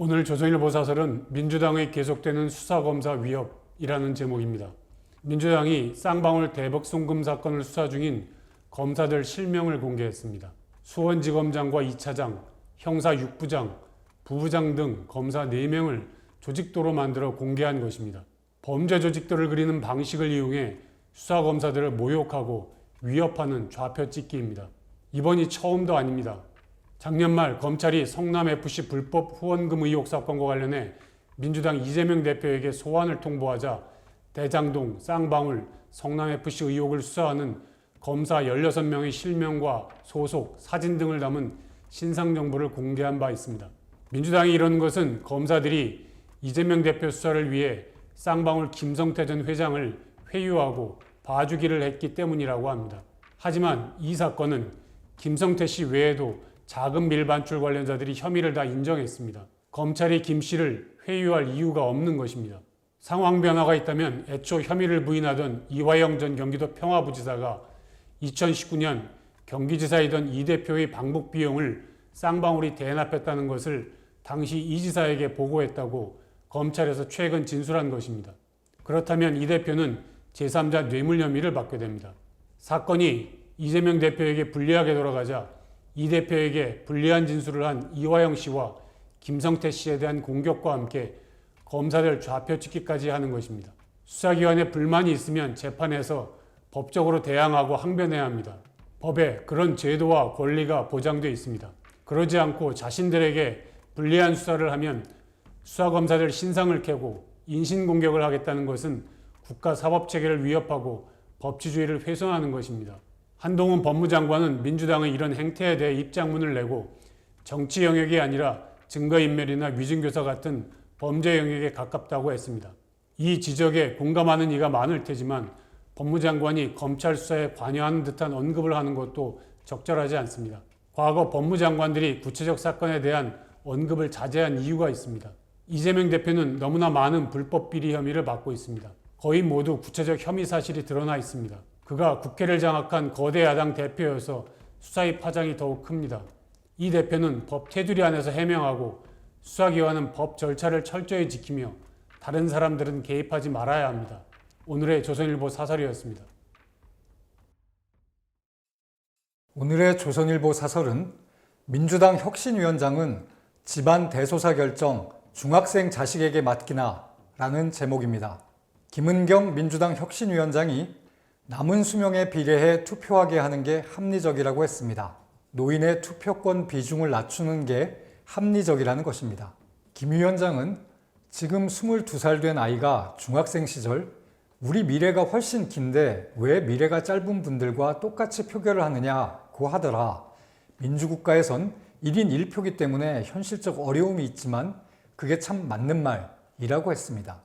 오늘 조선일보 사설은 민주당의 계속되는 수사검사 위협이라는 제목입니다. 민주당이 쌍방울 대북 송금 사건을 수사 중인 검사들 실명을 공개했습니다. 수원지검장과 2차장, 형사 6부장, 부부장 등 검사 4명을 조직도로 만들어 공개한 것입니다. 범죄 조직도를 그리는 방식을 이용해 수사검사들을 모욕하고 위협하는 좌표찍기입니다. 이번이 처음도 아닙니다. 작년 말 검찰이 성남FC 불법 후원금 의혹 사건과 관련해 민주당 이재명 대표에게 소환을 통보하자 대장동, 쌍방울, 성남FC 의혹을 수사하는 검사 16명의 실명과 소속, 사진 등을 담은 신상정보를 공개한 바 있습니다. 민주당이 이러는 것은 검사들이 이재명 대표 수사를 위해 쌍방울 김성태 전 회장을 회유하고 봐주기를 했기 때문이라고 합니다. 하지만 이 사건은 김성태 씨 외에도 자금 밀반출 관련자들이 혐의를 다 인정했습니다. 검찰이 김 씨를 회유할 이유가 없는 것입니다. 상황 변화가 있다면 애초 혐의를 부인하던 이화영 전 경기도 평화부지사가 2019년 경기지사이던 이 대표의 방북 비용을 쌍방울이 대납했다는 것을 당시 이 지사에게 보고했다고 검찰에서 최근 진술한 것입니다. 그렇다면 이 대표는 제3자 뇌물 혐의를 받게 됩니다. 사건이 이재명 대표에게 불리하게 돌아가자 이 대표에게 불리한 진술을 한 이화영 씨와 김성태 씨에 대한 공격과 함께 검사들 좌표찍기까지 하는 것입니다. 수사기관에 불만이 있으면 재판에서 법적으로 대항하고 항변해야 합니다. 법에 그런 제도와 권리가 보장되어 있습니다. 그러지 않고 자신들에게 불리한 수사를 하면 수사검사들 신상을 캐고 인신공격을 하겠다는 것은 국가사법체계를 위협하고 법치주의를 훼손하는 것입니다. 한동훈 법무장관은 민주당의 이런 행태에 대해 입장문을 내고 정치 영역이 아니라 증거인멸이나 위증교사 같은 범죄 영역에 가깝다고 했습니다. 이 지적에 공감하는 이가 많을 테지만 법무장관이 검찰 수사에 관여하는 듯한 언급을 하는 것도 적절하지 않습니다. 과거 법무장관들이 구체적 사건에 대한 언급을 자제한 이유가 있습니다. 이재명 대표는 너무나 많은 불법 비리 혐의를 받고 있습니다. 거의 모두 구체적 혐의 사실이 드러나 있습니다. 그가 국회를 장악한 거대 야당 대표여서 수사의 파장이 더욱 큽니다. 이 대표는 법 테두리 안에서 해명하고 수사기관은 법 절차를 철저히 지키며 다른 사람들은 개입하지 말아야 합니다. 오늘의 조선일보 사설이었습니다. 오늘의 조선일보 사설은 민주당 혁신위원장은 집안 대소사 결정 중학생 자식에게 맡기나 라는 제목입니다. 김은경 민주당 혁신위원장이 남은 수명에 비례해 투표하게 하는 게 합리적이라고 했습니다. 노인의 투표권 비중을 낮추는 게 합리적이라는 것입니다. 김 위원장은 지금 22살 된 아이가 중학생 시절 우리 미래가 훨씬 긴데 왜 미래가 짧은 분들과 똑같이 표결을 하느냐고 하더라. 민주국가에선 1인 1표기 때문에 현실적 어려움이 있지만 그게 참 맞는 말이라고 했습니다.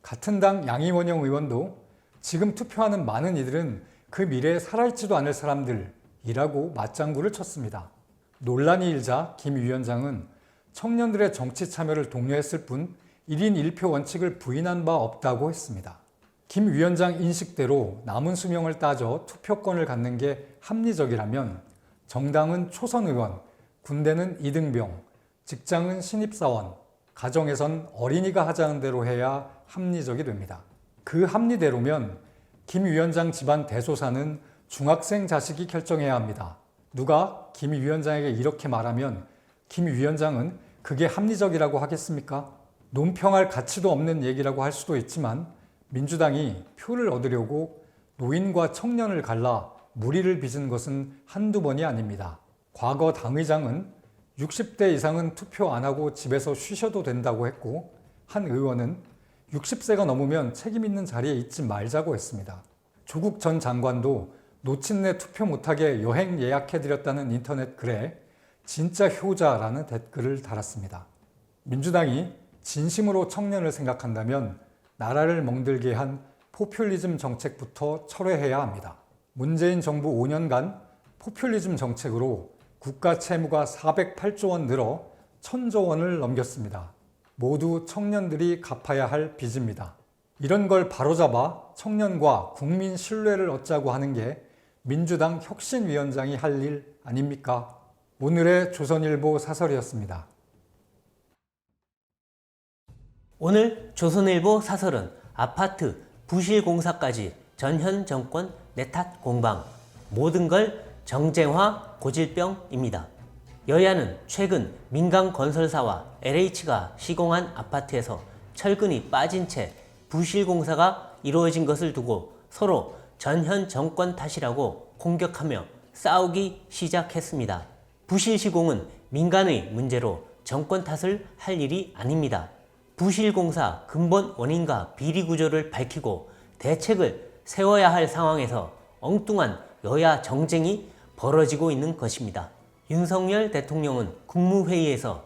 같은 당 양이원영 의원도 지금 투표하는 많은 이들은 그 미래에 살아있지도 않을 사람들이라고 맞장구를 쳤습니다. 논란이 일자 김 위원장은 청년들의 정치 참여를 독려했을 뿐 1인 1표 원칙을 부인한 바 없다고 했습니다. 김 위원장 인식대로 남은 수명을 따져 투표권을 갖는 게 합리적이라면 정당은 초선 의원, 군대는 이등병, 직장은 신입사원, 가정에선 어린이가 하자는 대로 해야 합리적이 됩니다. 그 합리대로면 김 위원장 집안 대소사는 중학생 자식이 결정해야 합니다. 누가 김 위원장에게 이렇게 말하면 김 위원장은 그게 합리적이라고 하겠습니까? 논평할 가치도 없는 얘기라고 할 수도 있지만 민주당이 표를 얻으려고 노인과 청년을 갈라 무리를 빚은 것은 한두 번이 아닙니다. 과거 당의장은 60대 이상은 투표 안 하고 집에서 쉬셔도 된다고 했고 한 의원은 60세가 넘으면 책임 있는 자리에 있지 말자고 했습니다. 조국 전 장관도 놓친내 투표 못하게 여행 예약해드렸다는 인터넷 글에 진짜 효자라는 댓글을 달았습니다. 민주당이 진심으로 청년을 생각한다면 나라를 멍들게 한 포퓰리즘 정책부터 철회해야 합니다. 문재인 정부 5년간 포퓰리즘 정책으로 국가 채무가 408조 원 늘어 1000조 원을 넘겼습니다. 모두 청년들이 갚아야 할 빚입니다. 이런 걸 바로잡아 청년과 국민 신뢰를 얻자고 하는 게 민주당 혁신위원장이 할 일 아닙니까? 오늘의 조선일보 사설이었습니다. 오늘 조선일보 사설은 아파트 부실 공사까지 전현 정권 내탓 공방, 모든 걸 정쟁화 고질병입니다. 여야는 최근 민간 건설사와 LH가 시공한 아파트에서 철근이 빠진 채 부실 공사가 이루어진 것을 두고 서로 전현 정권 탓이라고 공격하며 싸우기 시작했습니다. 부실 시공은 민간의 문제로 정권 탓을 할 일이 아닙니다. 부실 공사 근본 원인과 비리 구조를 밝히고 대책을 세워야 할 상황에서 엉뚱한 여야 정쟁이 벌어지고 있는 것입니다. 윤석열 대통령은 국무회의에서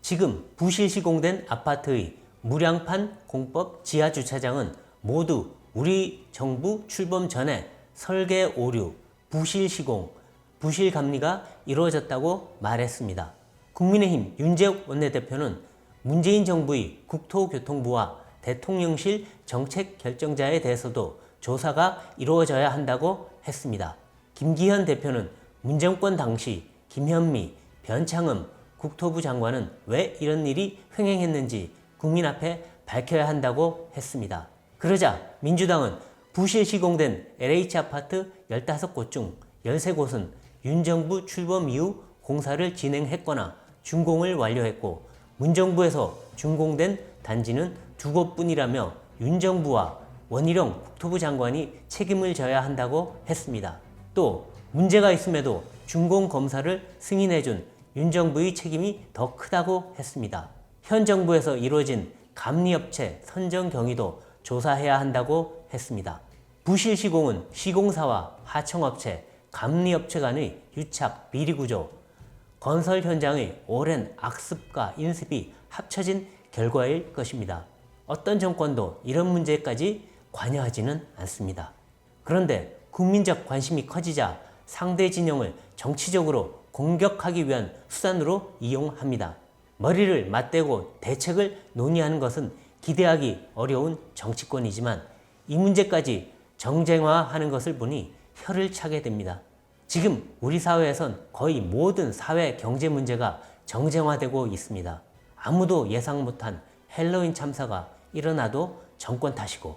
지금 부실 시공된 아파트의 무량판 공법 지하주차장은 모두 우리 정부 출범 전에 설계 오류, 부실 시공, 부실 감리가 이루어졌다고 말했습니다. 국민의힘 윤재욱 원내대표는 문재인 정부의 국토교통부와 대통령실 정책 결정자에 대해서도 조사가 이루어져야 한다고 했습니다. 김기현 대표는 문정권 당시 김현미, 변창흠 국토부 장관은 왜 이런 일이 횡행했는지 국민 앞에 밝혀야 한다고 했습니다. 그러자 민주당은 부실 시공된 LH 아파트 15곳 중 13곳은 윤 정부 출범 이후 공사를 진행했거나 준공을 완료했고 문정부에서 준공된 단지는 2곳뿐이라며 윤 정부와 원희룡 국토부 장관이 책임을 져야 한다고 했습니다. 또 문제가 있음에도 준공 검사를 승인해준 윤 정부의 책임이 더 크다고 했습니다. 현 정부에서 이루어진 감리업체 선정 경위도 조사해야 한다고 했습니다. 부실 시공은 시공사와 하청업체, 감리업체 간의 유착, 비리구조, 건설 현장의 오랜 악습과 인습이 합쳐진 결과일 것입니다. 어떤 정권도 이런 문제까지 관여하지는 않습니다. 그런데 국민적 관심이 커지자 상대 진영을 정치적으로 공격하기 위한 수단으로 이용합니다. 머리를 맞대고 대책을 논의하는 것은 기대하기 어려운 정치권이지만 이 문제까지 정쟁화하는 것을 보니 혀를 차게 됩니다. 지금 우리 사회에선 거의 모든 사회 경제 문제가 정쟁화되고 있습니다. 아무도 예상 못한 헬로윈 참사가 일어나도 정권 탓이고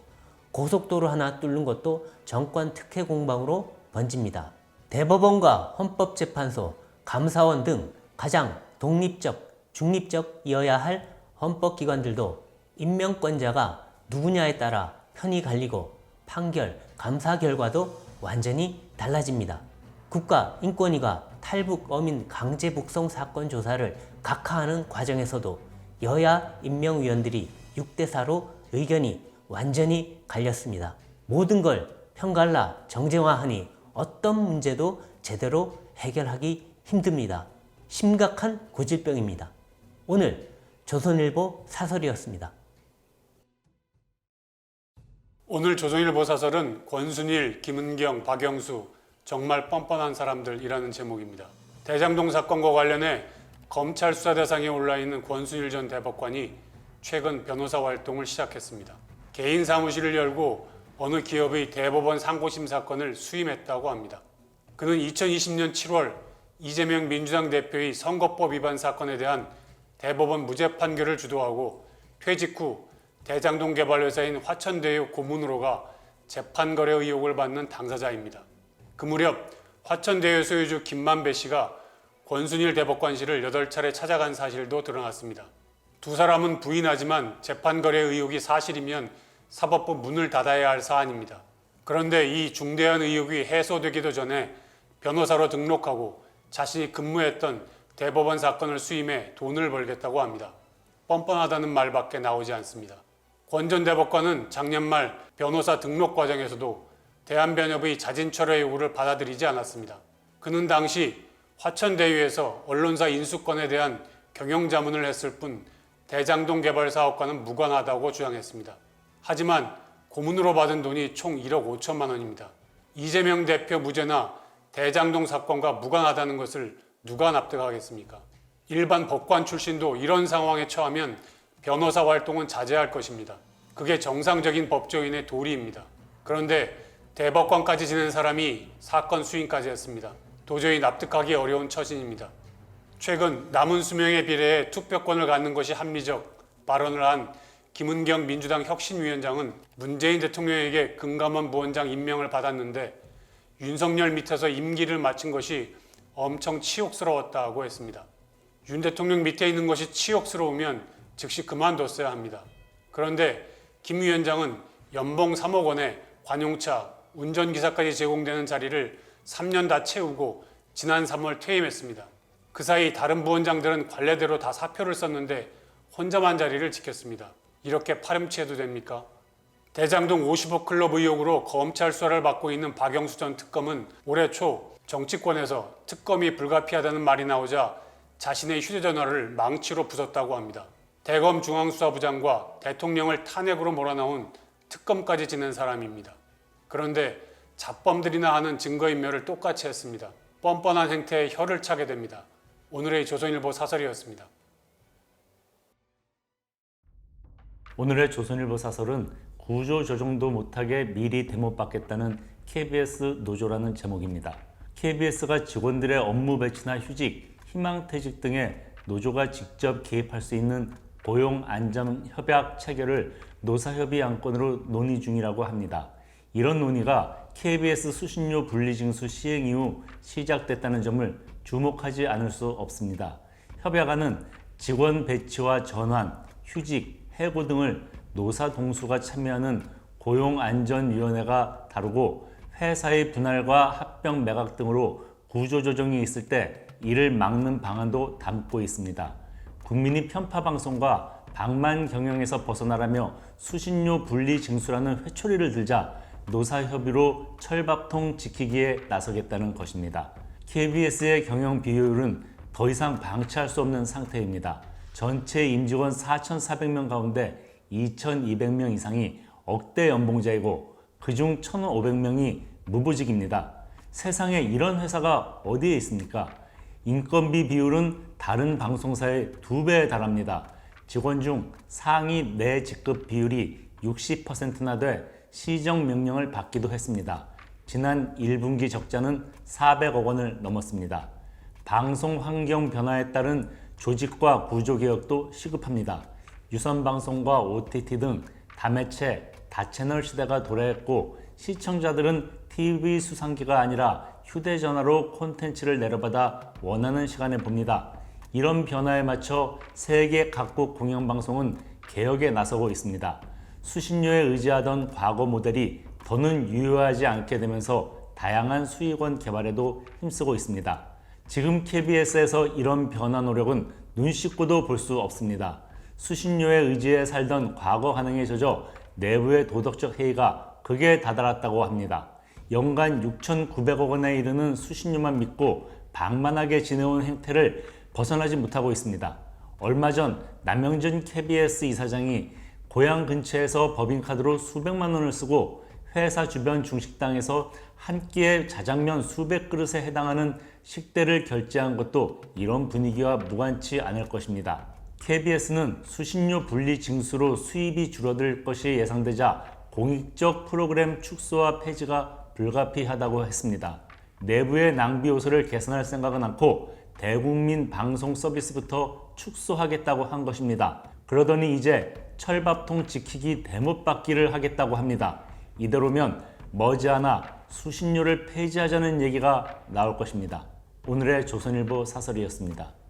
고속도로 하나 뚫는 것도 정권 특혜 공방으로 번집니다. 대법원과 헌법재판소, 감사원 등 가장 독립적, 중립적이어야 할 헌법기관들도 임명권자가 누구냐에 따라 편이 갈리고 판결, 감사 결과도 완전히 달라집니다. 국가인권위가 탈북 어민 강제 북송 사건 조사를 각하하는 과정에서도 여야 임명위원들이 6대4로 의견이 완전히 갈렸습니다. 모든 걸 편갈라 정쟁화하니 어떤 문제도 제대로 해결하기 힘듭니다. 심각한 고질병입니다. 오늘 조선일보 사설이었습니다. 오늘 조선일보 사설은 권순일, 김은경, 박영수 정말 뻔뻔한 사람들이라는 제목입니다. 대장동 사건과 관련해 검찰 수사 대상에 올라있는 권순일 전 대법관이 최근 변호사 활동을 시작했습니다. 개인 사무실을 열고 어느 기업의 대법원 상고심 사건을 수임했다고 합니다. 그는 2020년 7월 이재명 민주당 대표의 선거법 위반 사건에 대한 대법원 무죄 판결을 주도하고 퇴직 후 대장동 개발회사인 화천대유 고문으로가 재판 거래 의혹을 받는 당사자입니다. 그 무렵 화천대유 소유주 김만배 씨가 권순일 대법관실을 8차례 찾아간 사실도 드러났습니다. 두 사람은 부인하지만 재판 거래 의혹이 사실이면 사법부 문을 닫아야 할 사안입니다. 그런데 이 중대한 의혹이 해소되기도 전에 변호사로 등록하고 자신이 근무했던 대법원 사건을 수임해 돈을 벌겠다고 합니다. 뻔뻔하다는 말밖에 나오지 않습니다. 권 전 대법관은 작년 말 변호사 등록 과정에서도 대한변협의 자진철회 요구를 받아들이지 않았습니다. 그는 당시 화천대유에서 언론사 인수권에 대한 경영자문을 했을 뿐 대장동 개발 사업과는 무관하다고 주장했습니다. 하지만 고문으로 받은 돈이 총 1억 5천만 원입니다. 이재명 대표 무죄나 대장동 사건과 무관하다는 것을 누가 납득하겠습니까? 일반 법관 출신도 이런 상황에 처하면 변호사 활동은 자제할 것입니다. 그게 정상적인 법조인의 도리입니다. 그런데 대법관까지 지낸 사람이 사건 수임까지 했습니다. 도저히 납득하기 어려운 처신입니다. 최근 남은 수명에 비례해 투표권을 갖는 것이 합리적 발언을 한 김은경 민주당 혁신위원장은 문재인 대통령에게 금감원 부원장 임명을 받았는데 윤석열 밑에서 임기를 마친 것이 엄청 치욕스러웠다고 했습니다. 윤 대통령 밑에 있는 것이 치욕스러우면 즉시 그만뒀어야 합니다. 그런데 김 위원장은 연봉 3억 원에 관용차, 운전기사까지 제공되는 자리를 3년 다 채우고 지난 3월 퇴임했습니다. 그 사이 다른 부원장들은 관례대로 다 사표를 썼는데 혼자만 자리를 지켰습니다. 이렇게 파렴치해도 됩니까? 대장동 50억 클럽 의혹으로 검찰 수사를 받고 있는 박영수 전 특검은 올해 초 정치권에서 특검이 불가피하다는 말이 나오자 자신의 휴대전화를 망치로 부쉈다고 합니다. 대검 중앙수사부장과 대통령을 탄핵으로 몰아넣은 특검까지 지낸 사람입니다. 그런데 잡범들이나 하는 증거인멸을 똑같이 했습니다. 뻔뻔한 행태에 혀를 차게 됩니다. 오늘의 조선일보 사설이었습니다. 오늘의 조선일보 사설은 구조조정도 못하게 미리 대못받겠다는 KBS 노조라는 제목입니다. KBS가 직원들의 업무 배치나 휴직, 희망퇴직 등에 노조가 직접 개입할 수 있는 고용안전협약 체결을 노사협의 안건으로 논의 중이라고 합니다. 이런 논의가 KBS 수신료 분리징수 시행 이후 시작됐다는 점을 주목하지 않을 수 없습니다. 협약안은 직원 배치와 전환, 휴직, 해고 등을 노사 동수가 참여하는 고용안전위원회가 다루고 회사의 분할과 합병 매각 등으로 구조조정이 있을 때 이를 막는 방안도 담고 있습니다. 국민이 편파방송과 방만 경영에서 벗어나라며 수신료 분리 징수라는 회초리를 들자 노사협의로 철밥통 지키기에 나서겠다는 것입니다. KBS의 경영 비효율은 더 이상 방치할 수 없는 상태입니다. 전체 임직원 4,400명 가운데 2,200명 이상이 억대 연봉자이고 그중 1,500명이 무보직입니다. 세상에 이런 회사가 어디에 있습니까? 인건비 비율은 다른 방송사의 2배에 달합니다. 직원 중 상위 내 직급 비율이 60%나 돼 시정명령을 받기도 했습니다. 지난 1분기 적자는 400억 원을 넘었습니다. 방송 환경 변화에 따른 조직과 구조개혁도 시급합니다. 유선방송과 OTT 등 다매체, 다채널 시대가 도래했고 시청자들은 TV 수상기가 아니라 휴대전화로 콘텐츠를 내려받아 원하는 시간에 봅니다. 이런 변화에 맞춰 세계 각국 공영방송은 개혁에 나서고 있습니다. 수신료에 의지하던 과거 모델이 더는 유효하지 않게 되면서 다양한 수익원 개발에도 힘쓰고 있습니다. 지금 KBS에서 이런 변화 노력은 눈 씻고도 볼 수 없습니다. 수신료에 의지해 살던 과거 관행에 젖어 내부의 도덕적 해이가 극에 다다랐다고 합니다. 연간 6,900억 원에 이르는 수신료만 믿고 방만하게 지내온 행태를 벗어나지 못하고 있습니다. 얼마 전 남영준 KBS 이사장이 고향 근처에서 법인카드로 수백만 원을 쓰고 회사 주변 중식당에서 한 끼에 자장면 수백 그릇에 해당하는 식대를 결제한 것도 이런 분위기와 무관치 않을 것입니다. KBS는 수신료 분리 징수로 수입이 줄어들 것이 예상되자 공익적 프로그램 축소와 폐지가 불가피하다고 했습니다. 내부의 낭비 요소를 개선할 생각은 않고 대국민 방송 서비스부터 축소하겠다고 한 것입니다. 그러더니 이제 철밥통 지키기 대못받기를 하겠다고 합니다. 이대로면 머지않아 수신료를 폐지하자는 얘기가 나올 것입니다. 오늘의 조선일보 사설이었습니다.